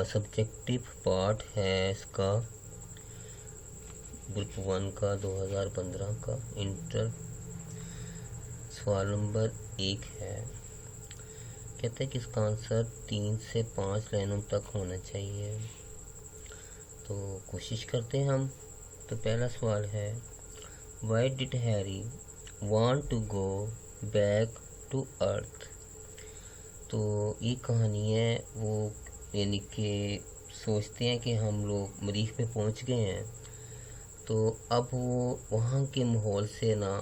Subjective part ہے اس کا group 1 کا 2015 کا انٹر. سوال نمبر 1 ہے، کہتے ہیں کہ اس کا آنسر 3 سے 5 لائنوں تک ہونا چاہیے. تو کوشش کرتے ہیں ہم. تو پہلا سوال ہے، why did Harry want to go back to earth. تو یہ کہانی ہے، وہ یعنی کہ سوچتے ہیں کہ ہم لوگ مریخ پہ پہنچ گئے ہیں، تو اب وہ وہاں کے ماحول سے نا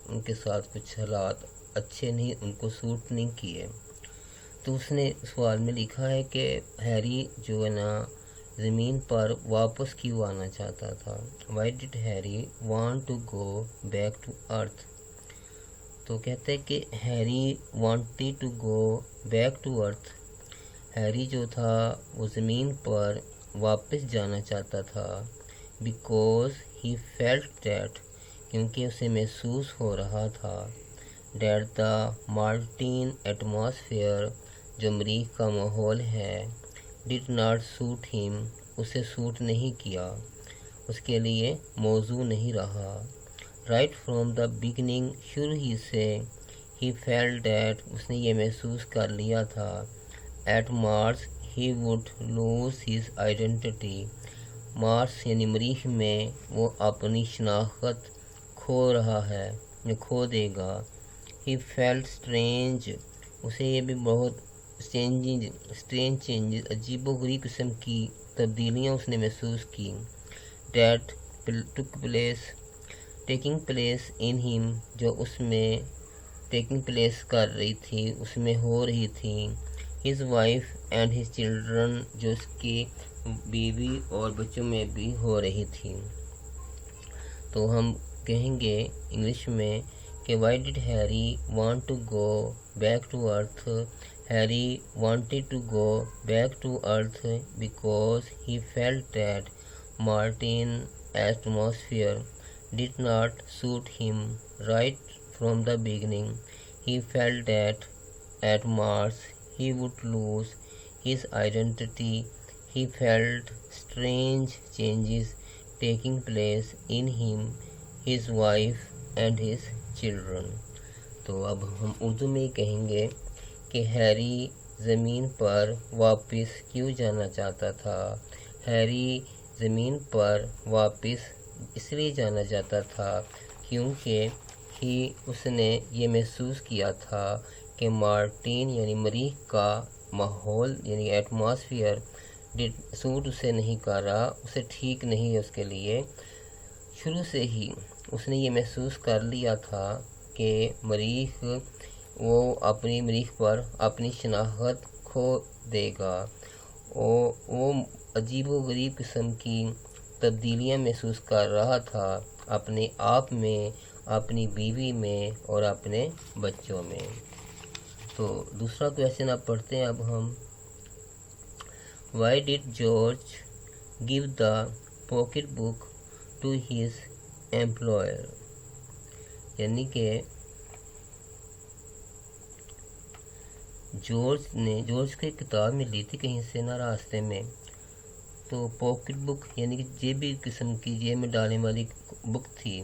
ان کے ساتھ کچھ حالات اچھے نہیں، ان کو سوٹ نہیں کیے. تو اس نے سوال میں لکھا ہے کہ ہیری جو ہے نا زمین پر واپس کیوں آنا چاہتا تھا. Why did Harry want to go back to earth. تو کہتے ہیں کہ Harry wanted to go back to earth. Harry جو تھا وہ زمین پر واپس جانا چاہتا تھا. بیکاز ہی فیلٹ دیٹ، کیونکہ اسے محسوس ہو رہا تھا. دیٹ دا مارٹین ایٹماسفیئر، جو مریخ کا ماحول ہے. ڈڈ ناٹ سوٹ ہم، اسے سوٹ نہیں کیا، اس کے لیے موزوں نہیں رہا. رائٹ فرام دا بگننگ، شروع ہی سے. ہی فیلٹ دیٹ، اس نے یہ محسوس کر لیا تھا. At Mars he would lose his identity, Mars یعنی مریخ میں وہ اپنی شناخت کھو رہا ہے یا کھو دے گا. ہی فیلٹ اسٹرینج، اسے یہ بھی بہت اسٹرینج چینجز، عجیب و غریب قسم کی تبدیلیاں اس نے محسوس کی. ڈیٹ ٹیکنگ پلیس ان ہم، جو اس میں ٹیکنگ پلیس کر رہی تھی، اس میں ہو رہی تھی. His wife and his children, جو اس کی بیوی اور بچوں میں بھی ہو رہی تھی. تو ہم کہیں گے انگلش میں کہ why did Harry want to go back to earth. Harry wanted to go back to earth because he felt that Martian atmosphere did not suit him. Right from the beginning he felt that at Mars he would lose his identity. He felt strange changes taking place in him, his wife and his children. تو اب ہم اردو میں کہیں گے کہ Harry زمین پر واپس کیوں جانا چاہتا تھا. ہیری زمین پر واپس اس لیے جانا چاہتا تھا کیونکہ اس نے یہ محسوس کیا تھا کہ مارٹین یعنی مریخ کا ماحول یعنی ایٹماسفیئر سوٹ اسے نہیں کر رہا، اسے ٹھیک نہیں ہے اس کے لیے. شروع سے ہی اس نے یہ محسوس کر لیا تھا کہ مریخ وہ اپنی مریخ پر اپنی شناخت کھو دے گا. وہ عجیب و غریب قسم کی تبدیلیاں محسوس کر رہا تھا اپنے آپ میں، اپنی بیوی میں اور اپنے بچوں میں. تو دوسرا کویشچن اب پڑھتے ہیں اب ہم. Why did George give the pocketbook to his employer. یعنی کہ جارج کو ایک کتاب ملی تھی کہیں سے نا راستے میں. تو پاکٹ بک یعنی کہ جیبی قسم کی جیب میں ڈالنے والی بک تھی.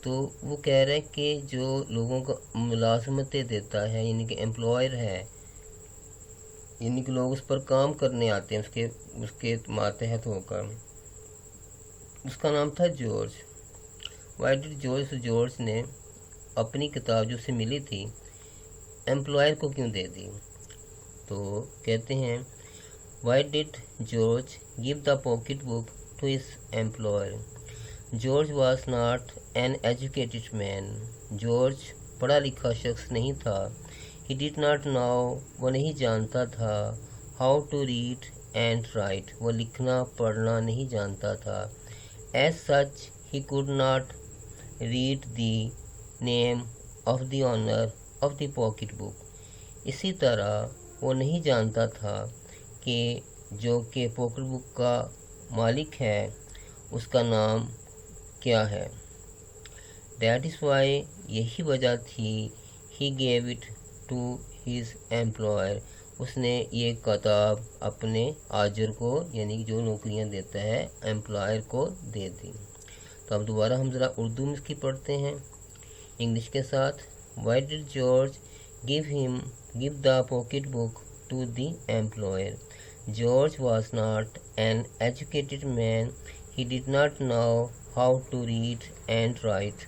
تو وہ کہہ رہا ہے کہ جو لوگوں کو ملازمتیں دیتا ہے یعنی کہ امپلائر ہے، یعنی کہ لوگ اس پر کام کرنے آتے ہیں اس کے ماتحت ہو کر. اس کا نام تھا جارج. وائی ڈڈ جارج نے اپنی کتاب جو اسے ملی تھی امپلائر کو کیوں دے دی. تو کہتے ہیں why did George give the pocket book to his employer. George was not an educated man. George پڑھا لکھا شخص نہیں تھا. He did not know، وہ نہیں جانتا تھا. How to read and write، وہ لکھنا پڑھنا نہیں جانتا تھا. As such he could not read the name of the owner of the pocket book. اسی طرح وہ نہیں جانتا تھا کہ جو کہ پاکٹ بک کا مالک ہے اس کا نام کیا ہے. That is why، یہی وجہ تھی he gave it to his employer، اس نے یہ کتاب اپنے آجر کو یعنی جو نوکریاں دیتا ہے امپلائر کو دے دی۔ تو اب دوبارہ ہم ذرا اردو میں اس کی پڑھتے ہیں انگلش کے ساتھ۔ Why did George give the pocket book to the employer? George was not an educated man. He did not know how to read and write.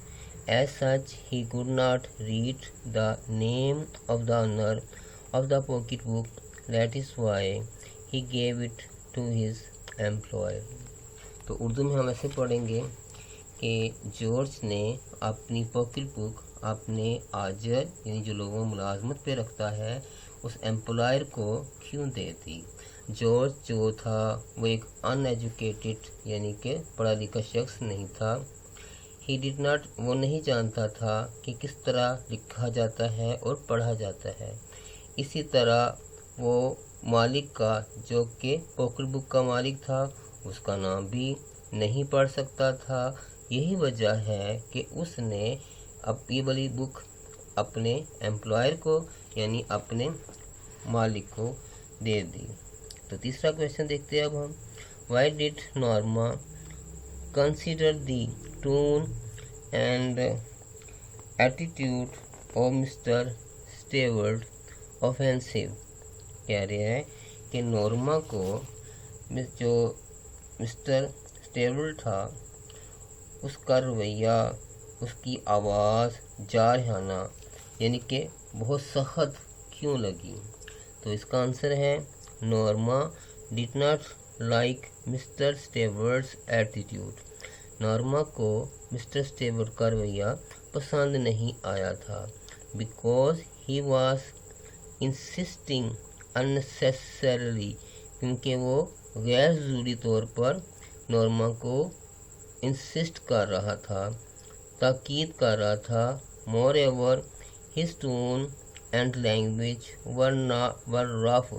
As such, he could not read the name of the owner of the pocket book. That is why he gave it to his employer. تو اردو میں ہم ایسے پڑھیں گے کہ George نے اپنی pocket بک اپنے آجر یعنی جو لوگوں ملازمت پہ رکھتا ہے اس امپلائر کو کیوں دے دی۔ جارج جو تھا وہ ایک ان ایجوکیٹڈ یعنی کہ پڑھا لکھا شخص نہیں تھا۔ ہی ڈڈ ناٹ وہ نہیں جانتا تھا کہ کس طرح لکھا جاتا ہے اور پڑھا جاتا ہے۔ اسی طرح وہ مالک کا جو کہ پاکٹ بک کا مالک تھا اس کا نام بھی نہیں پڑھ سکتا تھا۔ یہی وجہ ہے کہ اس نے یہ والی بک اپنے امپلائر کو یعنی اپنے مالک کو دے دی۔ تو تیسرا کویشچن دیکھتے ہیں اب ہم۔ Why did Norma consider the tone and attitude of Mr Stewart offensive? کہہ رہے ہیں کہ نورما کو جو مسٹر اسٹیورٹ تھا اس کا رویہ اس کی آواز جارحانہ یعنی کہ بہت سخت کیوں لگی؟ تو اس کا آنسر ہے Norma did not like Mr Stewart's attitude. Norma کو مسٹر اسٹیورٹ کا رویہ پسند نہیں آیا تھا because he was insisting unnecessarily کیونکہ وہ غیر ضروری طور پر نورما کو انسسٹ کر رہا تھا، تاکید کر رہا تھا۔ Moreover his tone and language were rough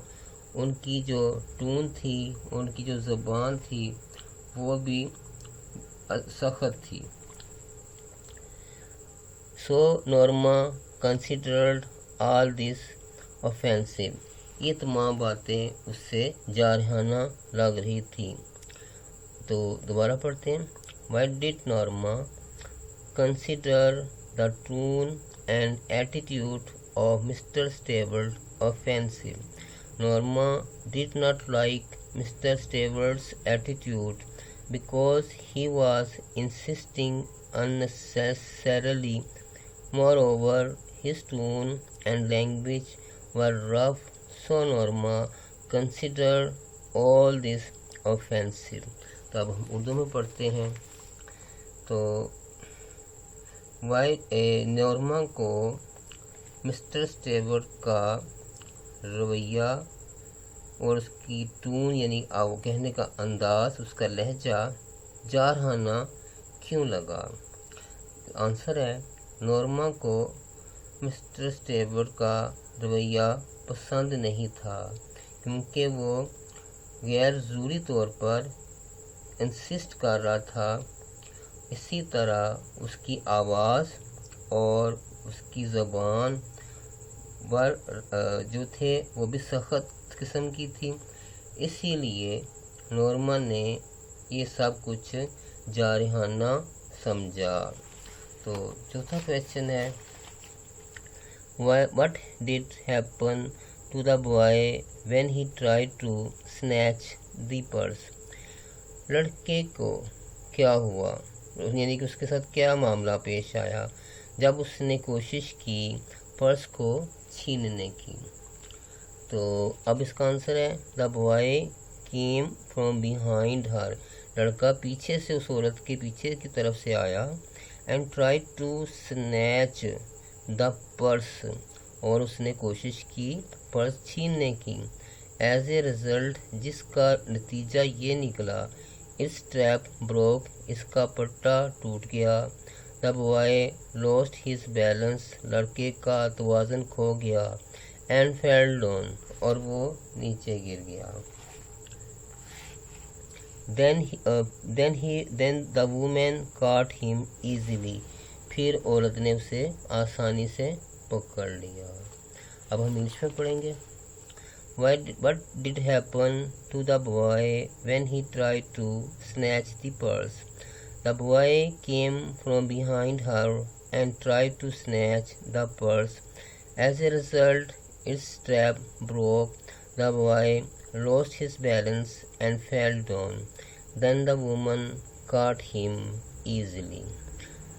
ان کی جو ٹون تھی ان کی جو زبان تھی وہ بھی سخت تھی۔ سو نورما کنسیڈرڈ آل دس offensive یہ تمام باتیں اس سے جارحانہ لگ رہی تھی۔ تو دوبارہ پڑھتے ہیں۔ Why did Norma consider the tone and attitude of Mr. Stewart offensive? Norma did not like Mr. Stewart's attitude because he was insisting unnecessarily. Moreover, his tone and language were rough, so Norma considered all this offensive. تو اب ہم اردو میں پڑھتے ہیں۔ تو Norma کو Mr Stewart کا رویہ اور اس کی ٹون یعنی کہنے کا انداز اس کا لہجہ جارحانہ کیوں لگا؟ آنسر ہے نورما کو مسٹر اسٹیورٹ کا رویہ پسند نہیں تھا کیونکہ وہ غیر ضروری طور پر انسسٹ کر رہا تھا۔ اسی طرح اس کی آواز اور اس کی زبان جو تھے وہ بھی سخت قسم کی تھی، اسی لیے نورما نے یہ سب کچھ جارحانہ سمجھا۔ تو چوتھا کویشچن ہے What did happen to the boy when he tried to snatch the purse? لڑکے کو کیا ہوا یعنی کہ اس کے ساتھ کیا معاملہ پیش آیا جب اس نے کوشش کی پرس کو چھیننے کی؟ تو اب اس کا آنسر ہے The boy came from behind her. لڑکا پیچھے سے اس عورت کے پیچھے کی طرف سے آیا and tried to snatch the purse اور اس نے کوشش کی پرس چھیننے کی۔ ایز اے رزلٹ جس کا نتیجہ یہ نکلا its strap broke اس کا پٹا ٹوٹ گیا۔ The boy lost his balance لڑکے کا توازن کھو گیا and fell down اور وہ نیچے گر گیا۔ Then the woman caught him easily پھر عورت نے اسے آسانی سے پکڑ لیا۔ اب ہم انگلش میں پڑھیں گے۔ What did happen to the boy when he tried to snatch the purse? The boy came from behind her and tried to snatch the purse. As a result, its strap broke. The boy lost his balance and fell down. Then the woman caught him easily.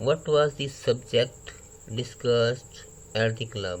What was the subject discussed at the club?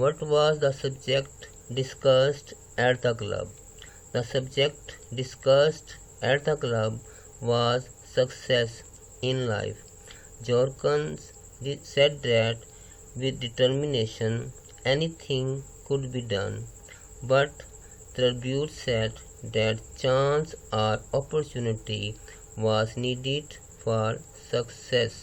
What was the subject discussed at the club? The subject discussed at the club was success in life. Jorkins said that with determination anything could be done, but Tribute said that chance or opportunity was needed for success.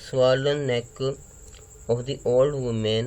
swollen neck of the old woman,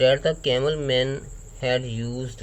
that the camel man had used,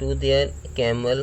to their camel,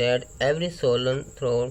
that every swollen throat,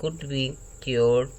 could be cured,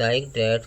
like that,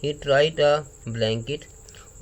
He tried a blanket,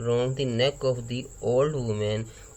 round the neck of the old woman,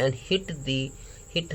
and hit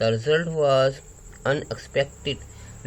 The result was unexpected,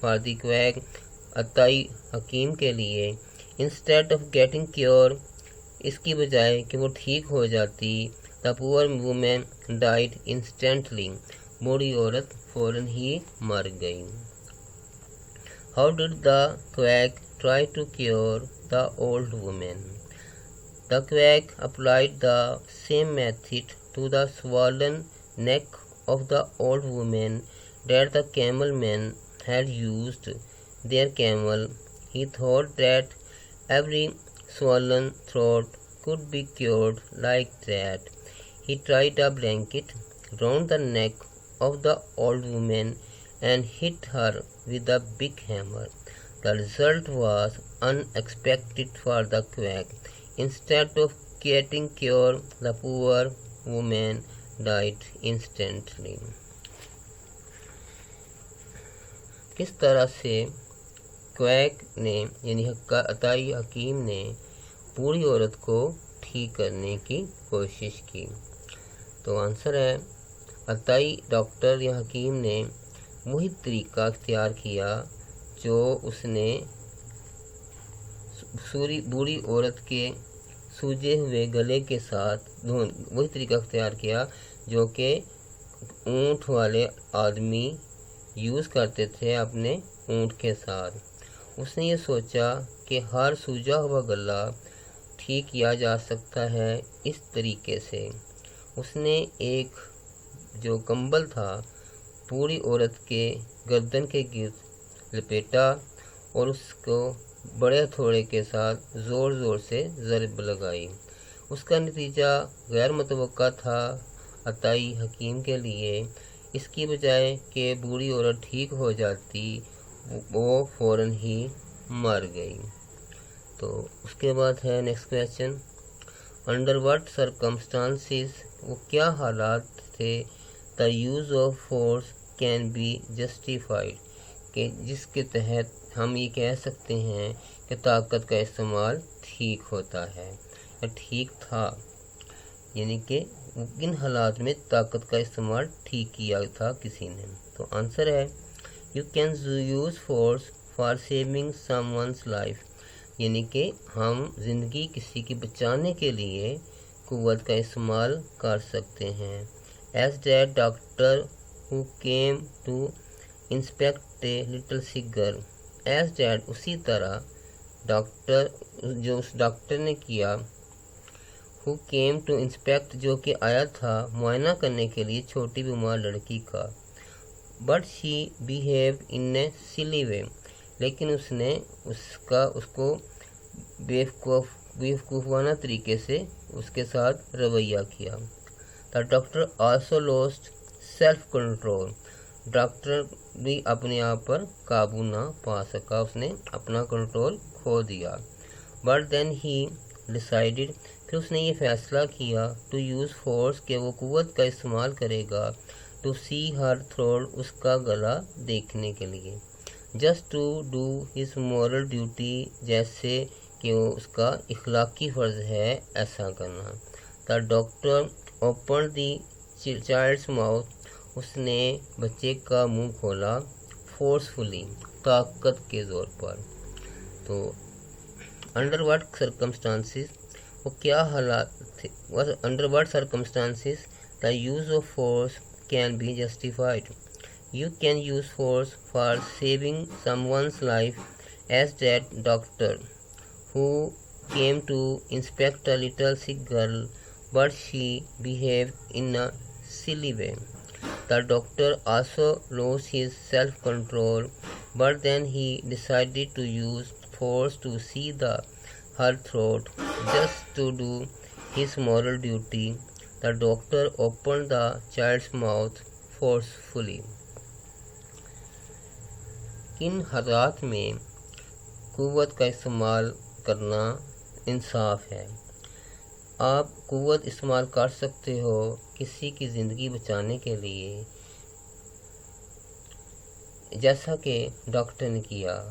for the quack, عطائی حکیم کے لیے instead of getting cure, اس کی بجائے کہ وہ ٹھیک ہو جاتی، دا پور وومن ڈائڈ انسٹنٹلی، بوڑھی عورت فوراً ہی مر گئی۔ How did the quack try to cure the old woman? The quack applied the same method to the swollen neck of the old woman that the camelmen had used their camel. He thought that every swollen throat could be cured like that. He tied a blanket round the neck of the old woman and hit her with a big hammer. The result was unexpected for the quack. Instead of getting cured, the poor woman died instantly. کس طرح سے quick نے یعنی عطائی حکیم نے بوڑھی عورت کو ٹھیک کرنے کی کوشش کی؟ تو آنسر ہے عطائی ڈاکٹر یا حکیم نے وہی طریقہ اختیار کیا جو اس نے بوڑھی عورت کے سوجے ہوئے گلے کے ساتھ وہی طریقہ اختیار کیا جو کہ اونٹ والے آدمی یوز کرتے تھے اپنے اونٹ کے ساتھ۔ اس نے یہ سوچا کہ ہر سوجا ہوا گلا ٹھیک کیا جا سکتا ہے اس طریقے سے۔ اس نے ایک جو کمبل تھا بوڑھی عورت کے گردن کے گرد لپیٹا اور اس کو بڑے ہتھوڑے کے ساتھ زور زور سے ضرب لگائی۔ اس کا نتیجہ غیر متوقع تھا عطائی حکیم کے لیے۔ اس کی بجائے کہ بوڑھی عورت ٹھیک ہو جاتی وہ فوراً ہی مر گئی۔ تو اس کے بعد ہے next question, under what circumstances, وہ کیا حالات تھے the use of force can be justified, کہ جس کے تحت ہم یہ کہہ سکتے ہیں کہ طاقت کا استعمال ٹھیک ہوتا ہے یا ٹھیک تھا، یعنی کہ کن حالات میں طاقت کا استعمال ٹھیک کیا تھا کسی نے؟ تو آنسر ہے you can use force for saving someone's life, یعنی کہ ہم زندگی کسی کی بچانے کے لیے قوت کا استعمال کر سکتے ہیں۔ As that doctor who came to inspect a little sick girl, as that اسی طرح ڈاکٹر جو اس ڈاکٹر نے کیا، ہو کیم ٹو انسپیکٹ جو کہ آیا تھا معائنہ کرنے کے لیے چھوٹی بیمار لڑکی کا، بٹ شی بیہیو ان اے سلی وے، لیکن اس نے اس کو بیوقوفانہ طریقے سے اس کے ساتھ رویہ کیا۔ The doctor also last self control, doctor بھی اپنے آپ پر قابو نہ پا سکا، اس نے اپنا کنٹرول کھو دیا۔ بٹ دین ہی ڈیسائیڈڈ، پھر اس نے یہ فیصلہ کیا ٹو یوز فورس، کہ وہ قوت کا استعمال کرے گا، ٹو سی ہر تھروٹ، اس کا گلا دیکھنے کے لیے، just to do his moral duty, جیسے کہ وہ اس کا اخلاقی فرض ہے ایسا کرنا۔ The doctor open the child's mouth, اس نے بچے کا منہ کھولا، فورسفلی، طاقت کے زور پر۔ تو انڈر واٹ سرکمسٹانسز، وہ کیا حالات تھے، under what circumstances the use of force can be justified, you can use force for saving someone's life, as that doctor who came to inspect a little sick girl, but she behave in a silly way. The doctor also lost his self-control, but then he decided to use force to see her throat, just to do his moral duty. The doctor opened the child's mouth forcefully. کن حالات میں قوت کا استعمال کرنا انصاف ہے؟ آپ قوت استعمال کر سکتے ہو کسی کی زندگی بچانے کے لیے، جیسا کہ ڈاکٹر نے کیا،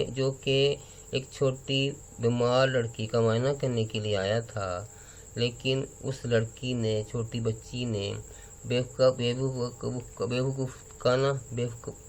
جو کہ ایک چھوٹی بیمار لڑکی کا معائنہ کرنے کے لیے آیا تھا، لیکن اس لڑکی نے، چھوٹی بچی نے بیوقوف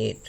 8।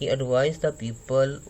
He advised the people,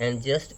and just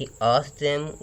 He asked them,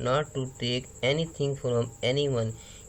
not to take anything from anyone,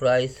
price,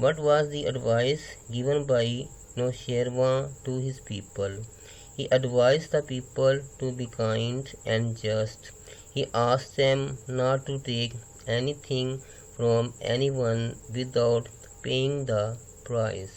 What was the advice given by Nowsherawan to his people? He advised the people to be kind and just. He asked them not to take anything from anyone without paying the price.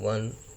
1